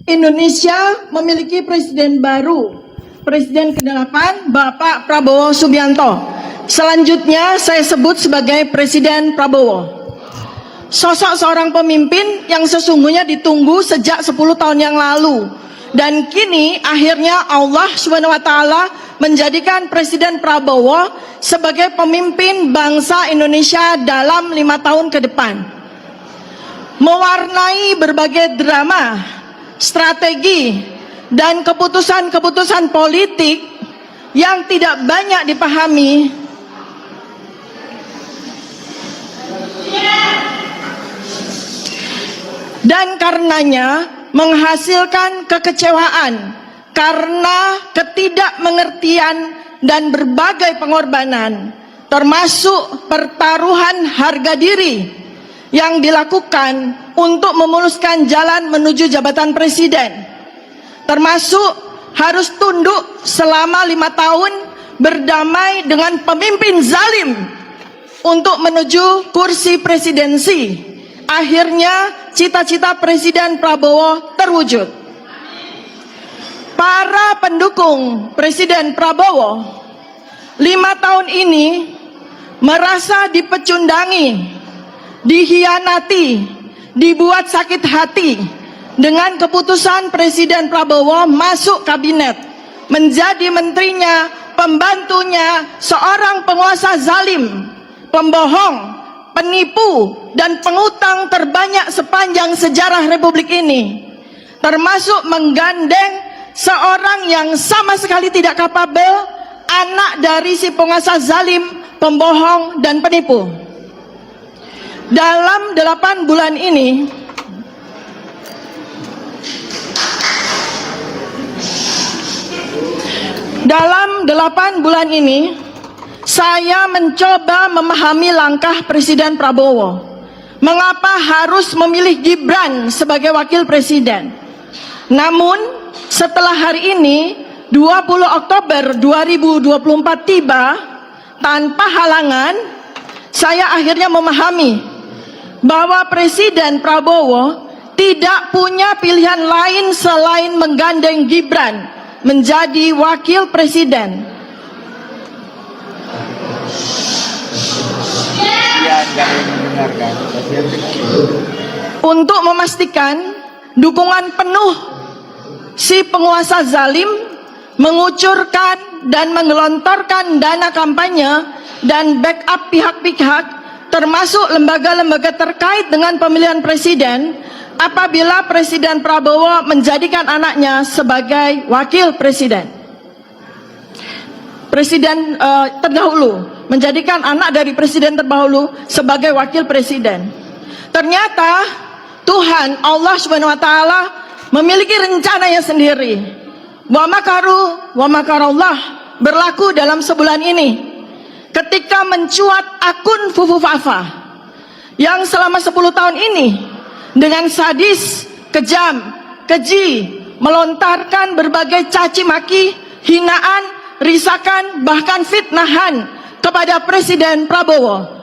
Indonesia memiliki presiden baru, Presiden ke-8 Bapak Prabowo Subianto. Selanjutnya saya sebut sebagai Presiden Prabowo. Sosok seorang pemimpin yang sesungguhnya ditunggu sejak 10 tahun yang lalu. Dan kini akhirnya Allah SWT menjadikan Presiden Prabowo sebagai pemimpin bangsa Indonesia dalam 5 tahun ke depan. Mewarnai berbagai drama, strategi, dan keputusan-keputusan politik yang tidak banyak dipahami, dan karenanya menghasilkan kekecewaan karena ketidakmengertian dan berbagai pengorbanan, termasuk pertaruhan harga diri yang dilakukan untuk memuluskan jalan menuju jabatan presiden, termasuk harus tunduk selama 5 tahun berdamai dengan pemimpin zalim untuk menuju kursi presidensi. Akhirnya cita-cita Presiden Prabowo terwujud. Para pendukung Presiden Prabowo 5 tahun ini merasa dipecundangi, dihianati, dibuat sakit hati dengan keputusan Presiden Prabowo masuk kabinet, menjadi menterinya, pembantunya seorang penguasa zalim, pembohong, penipu, dan pengutang terbanyak sepanjang sejarah Republik ini, termasuk menggandeng seorang yang sama sekali tidak kapabel, anak dari si penguasa zalim, pembohong, dan penipu. Dalam 8 bulan ini, saya mencoba memahami langkah Presiden Prabowo. Mengapa harus memilih Gibran sebagai wakil presiden? Namun, setelah hari ini, 20 Oktober 2024 tiba, tanpa halangan, saya akhirnya memahami bahwa Presiden Prabowo tidak punya pilihan lain selain menggandeng Gibran menjadi wakil presiden. Untuk memastikan dukungan penuh si penguasa zalim mengucurkan dan menggelontorkan dana kampanye dan backup pihak-pihak termasuk lembaga-lembaga terkait dengan pemilihan presiden apabila Presiden Prabowo menjadikan anaknya sebagai wakil presiden. Presiden terdahulu menjadikan anak dari presiden terdahulu sebagai wakil presiden. Ternyata Tuhan Allah SWT memiliki rencananya sendiri. Wa makaru wa makarallah berlaku dalam sebulan ini ketika mencuat akun Fufu Fafa yang selama 10 tahun ini dengan sadis, kejam, keji melontarkan berbagai caci maki, hinaan, risakan, bahkan fitnahan kepada Presiden Prabowo.